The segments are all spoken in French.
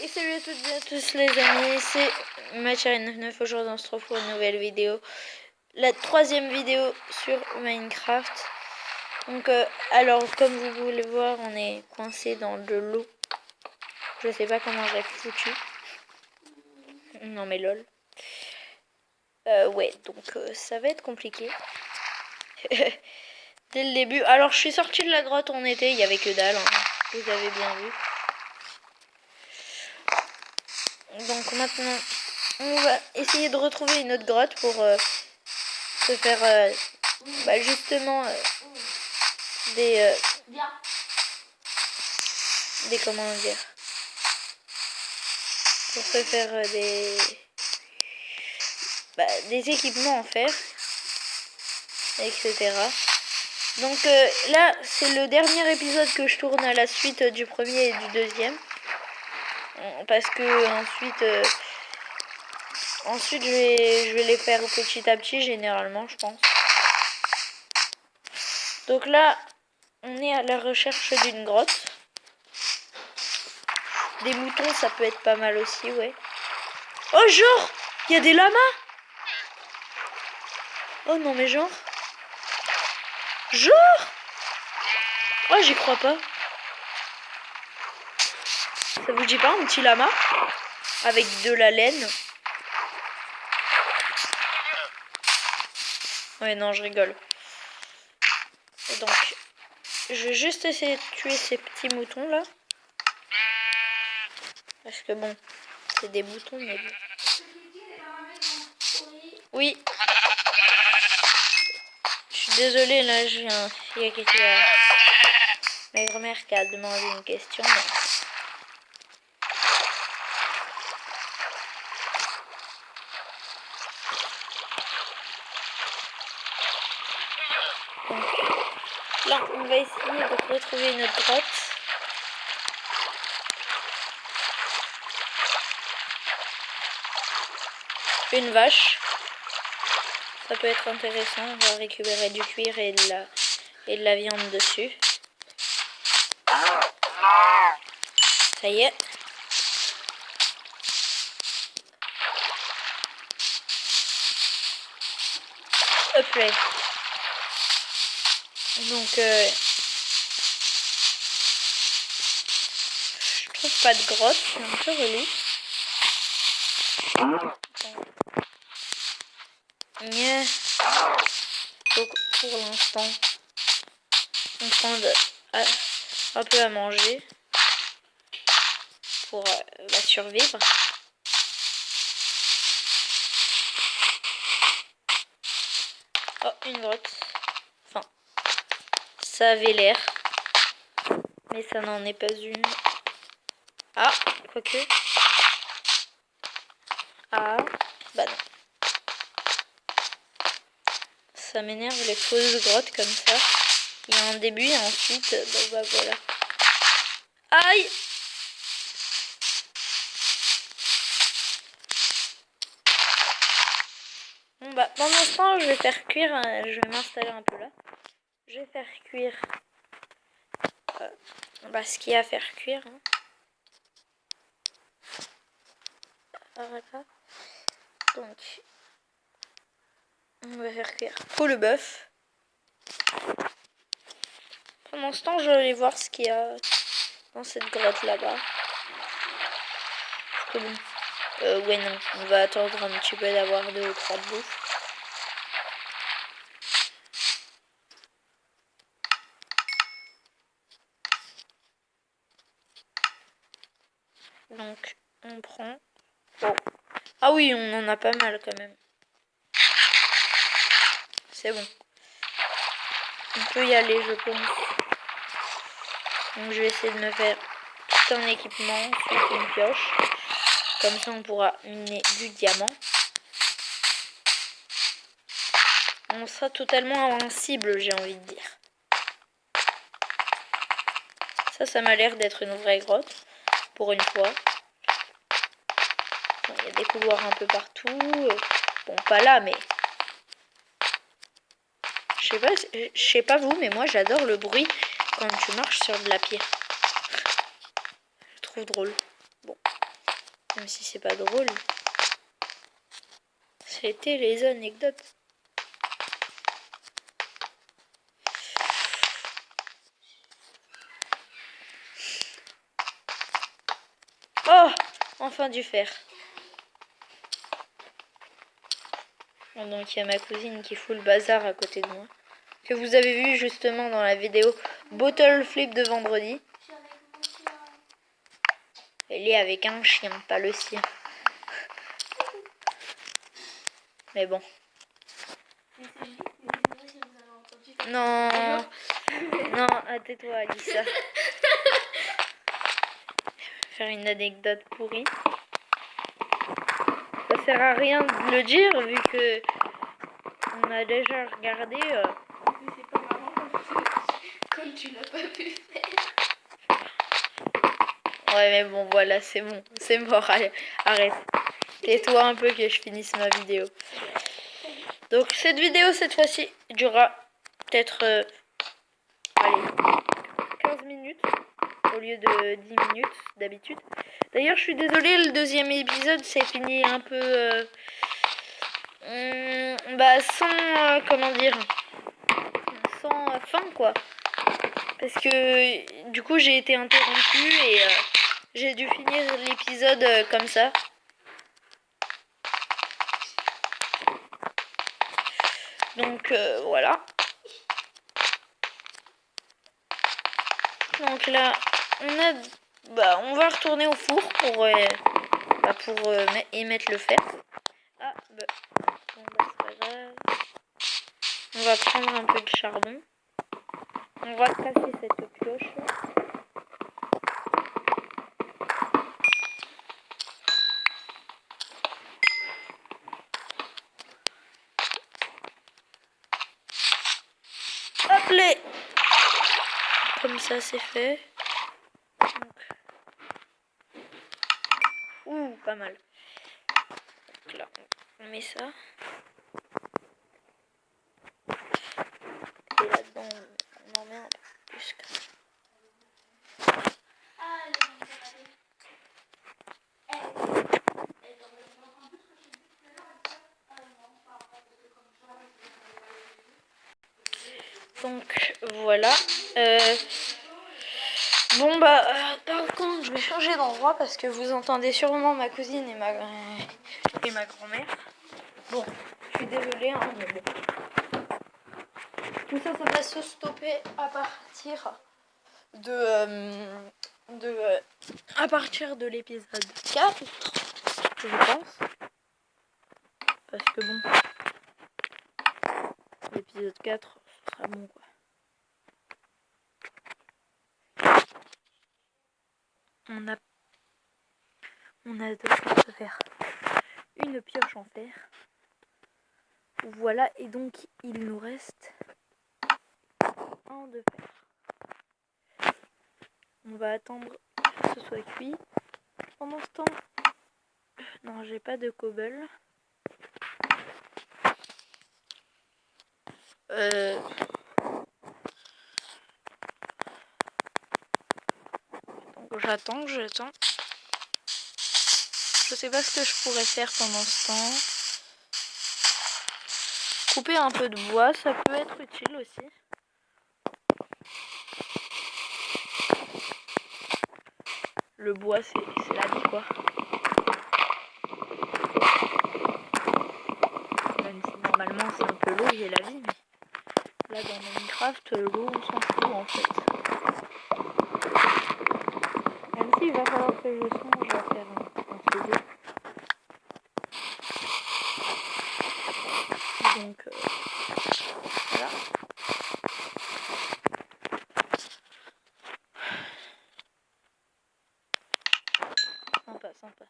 Et salut à toutes et à tous les amis, c'est Mathieu99. Aujourd'hui on se retrouve pour une nouvelle vidéo. La troisième vidéo sur Minecraft. Donc alors comme vous pouvez le voir, on est coincé dans de l'eau. Je sais pas comment j'ai foutu. Non mais lol. Ouais, donc ça va être compliqué. Dès le début. Alors je suis sortie de la grotte où on était, il y avait que dalle, hein. Vous avez bien vu. Donc maintenant, on va essayer de retrouver une autre grotte pour se faire justement des comment dire, pour se faire des équipements en fer, etc. Donc là, c'est le dernier épisode que je tourne à la suite du premier et du deuxième. Parce que ensuite je vais les faire petit à petit, généralement, je pense. Donc là, on est à la recherche d'une grotte. Des moutons, ça peut être pas mal aussi, ouais. Oh, genre, il y a des lamas. Oh non, mais genre. Oh, j'y crois pas. Ça vous dit pas un petit lama avec de la laine? Ouais, non, je rigole. Donc, je vais juste essayer de tuer ces petits moutons là. Parce que bon, c'est des moutons, mais bon. Oui. Je suis désolée, là, il y a ma grand-mère qui a demandé une question. Donc, là, on va essayer de retrouver une autre grotte. Une vache. Ça peut être intéressant. On va récupérer du cuir et de la viande dessus. Ça y est. Hop là. Donc, je trouve pas de grotte. C'est un peu relou. Donc, pour l'instant, on prend un peu à manger pour survivre. Oh, une grotte. Enfin, ça avait l'air, mais ça n'en est pas une. Ah, quoique. Ah, bah non. Ça m'énerve les fausses grottes comme ça. Il y a un début et ensuite, bah voilà. Aïe! Bon bah, pendant ce temps, je vais faire cuire, je vais m'installer un peu là. Je vais faire cuire ce qu'il y a à faire cuire. Hein. Voilà. Donc, on va faire cuire tout le bœuf. Pendant ce temps, je vais aller voir ce qu'il y a dans cette grotte là-bas. Parce que bon, ouais non, on va attendre un petit peu d'avoir 2 ou 3 de bouffe. Donc, on prend... Oh. Ah oui, on en a pas mal quand même. C'est bon. On peut y aller, je pense. Donc, je vais essayer de me faire tout un équipement, ensuite une pioche. Comme ça, on pourra miner du diamant. On sera totalement invincible, j'ai envie de dire. Ça m'a l'air d'être une vraie grotte. Pour une fois. Bon, il y a des couloirs un peu partout. Bon, pas là, mais... Je sais pas vous, mais moi, j'adore le bruit quand tu marches sur de la pierre. Je trouve drôle. Bon. même si c'est pas drôle. C'était les anecdotes. Oh, enfin du fer. Donc il y a ma cousine qui fout le bazar à côté de moi. Que vous avez vu justement dans la vidéo Bottle Flip de vendredi. Elle est avec un chien, pas le sien. Mais bon. Non. Non, tais-toi, Alissa. Faire une anecdote pourrie. Ça sert à rien de le dire vu que on a déjà regardé. Mais c'est pas marrant comme tu l'as pas pu faire. Ouais, mais bon, voilà, c'est bon. C'est mort. Allez, arrête. Tais-toi un peu que je finisse ma vidéo. Donc, cette vidéo, cette fois-ci, durera peut-être allez, 15 minutes au lieu de 10 minutes d'habitude. D'ailleurs, je suis désolée, le deuxième épisode s'est fini un peu sans comment dire, sans fin quoi. Parce que du coup, j'ai été interrompue et j'ai dû finir l'épisode comme ça. Donc voilà. Donc là, on va retourner au four pour y mettre le fer. Ah, bon, c'est pas grave. On va prendre un peu de charbon. On va casser cette pioche. Hop les. Comme ça, c'est fait. Donc. Ouh, pas mal. Donc là, on met ça. Et là-dedans, on en met un peu plus. Donc voilà. Bon par contre, je vais changer d'endroit parce que vous entendez sûrement ma cousine et ma grand-mère. Bon, je suis désolée, hein, mais bon. Tout ça, ça va se stopper à partir à partir de l'épisode 4, je pense. Parce que bon, l'épisode 4, ce sera bon quoi. On a de quoi se faire une pioche en fer. Voilà, et donc il nous reste un de fer. On va attendre que ce soit cuit. Pendant ce temps, non, j'ai pas de cobble. Donc j'attends. Je sais pas ce que je pourrais faire pendant ce temps. Couper un peu de bois, ça peut être utile aussi. Le bois, c'est la vie, quoi. Même si normalement c'est un peu l'eau qui est la vie, mais là dans Minecraft, l'eau on s'en fout en fait. Même s'il va falloir que je songe à faire un studio. Donc voilà. Sympa.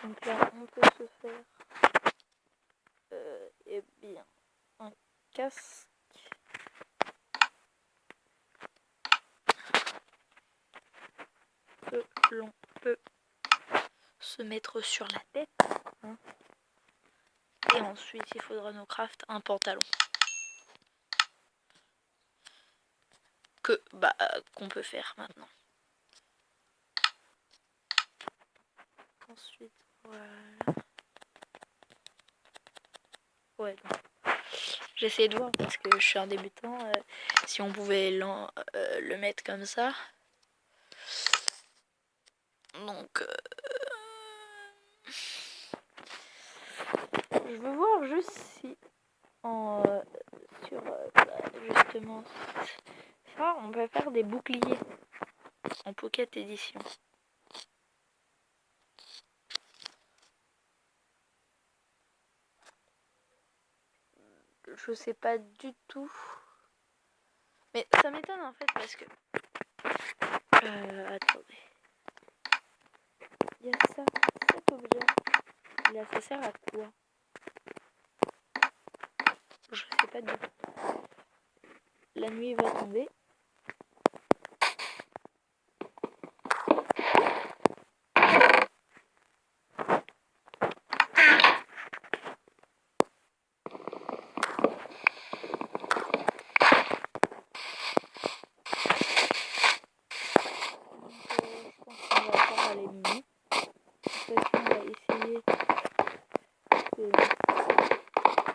Donc là on peut se faire eh bien un casque. Que l'on peut se mettre sur la tête. Hein. Et ensuite il faudra nous craft un pantalon. Qu'on peut faire maintenant. ensuite, voilà. Ouais, bon. J'essaie de voir parce que je suis un débutant. Si on pouvait le mettre comme ça. Donc, je veux voir juste si sur justement ça, on peut faire des boucliers en Pocket Edition. Je sais pas du tout. Mais ça m'étonne en fait parce que... attendez. Il y a ça, cet objet. Là, ça sert à quoi? Je sais pas du tout. La nuit va tomber.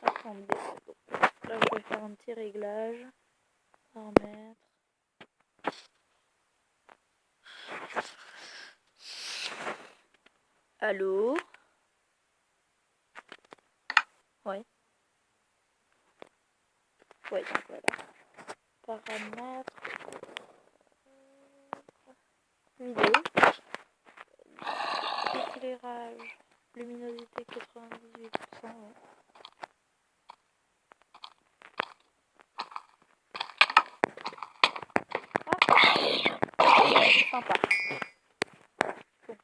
Attendez, là je vais faire un petit réglage, paramètres. Allô? Ouais. Ouais, donc voilà. Paramètres. Vidéo. Éclairage. Luminosité 98%. Ouais. Sympa. Bon.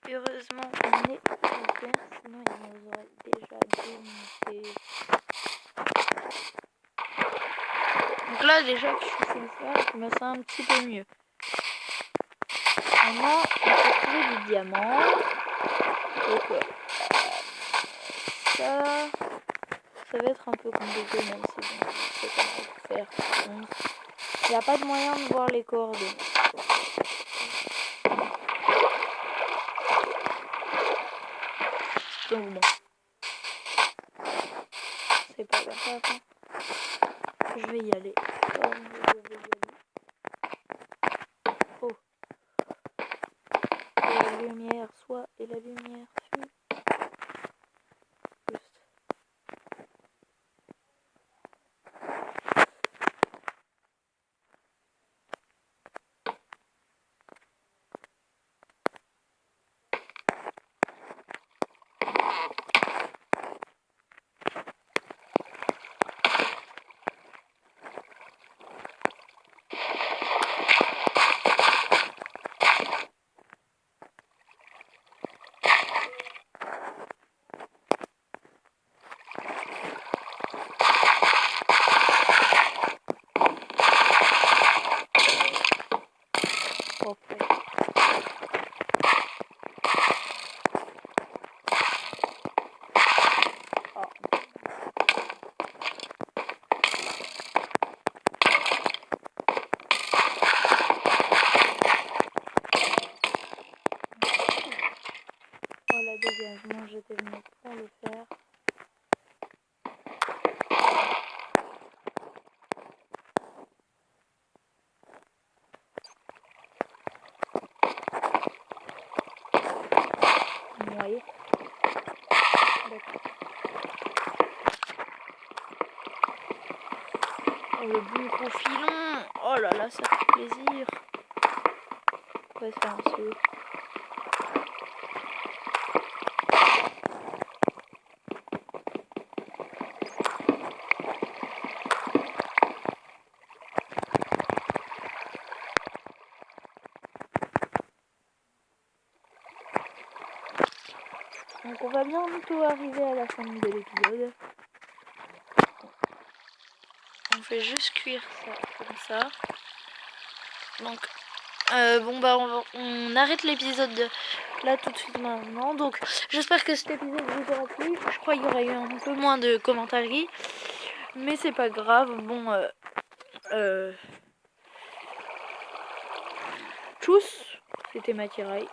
Heureusement on est ouvert, sinon il nous aurait déjà démonté. Donc là déjà que je suis comme ça, je me sens un petit peu mieux. Maintenant il faut trouver du diamant. Donc ça va être un peu compliqué même si bon, je sais comment faire. Donc, il n'y a pas de moyen de voir les coordonnées. Donc bon, c'est pas grave. Je vais y aller. Oh. Et la lumière soit et la lumière suit. Juste. Dégagement, j'étais venu pour le faire. Oui. Oh, le bon gros filon. Oh là là, ça fait plaisir. On va se faire un saut. Donc on va bientôt arriver à la fin de l'épisode. On fait juste cuire ça comme ça. Donc bon bah on arrête l'épisode là tout de suite maintenant. Donc j'espère que cet épisode vous aura plu. Je crois qu'il y aurait eu un peu moins de commentaires. Mais c'est pas grave. Bon tchuss, c'était Matirail.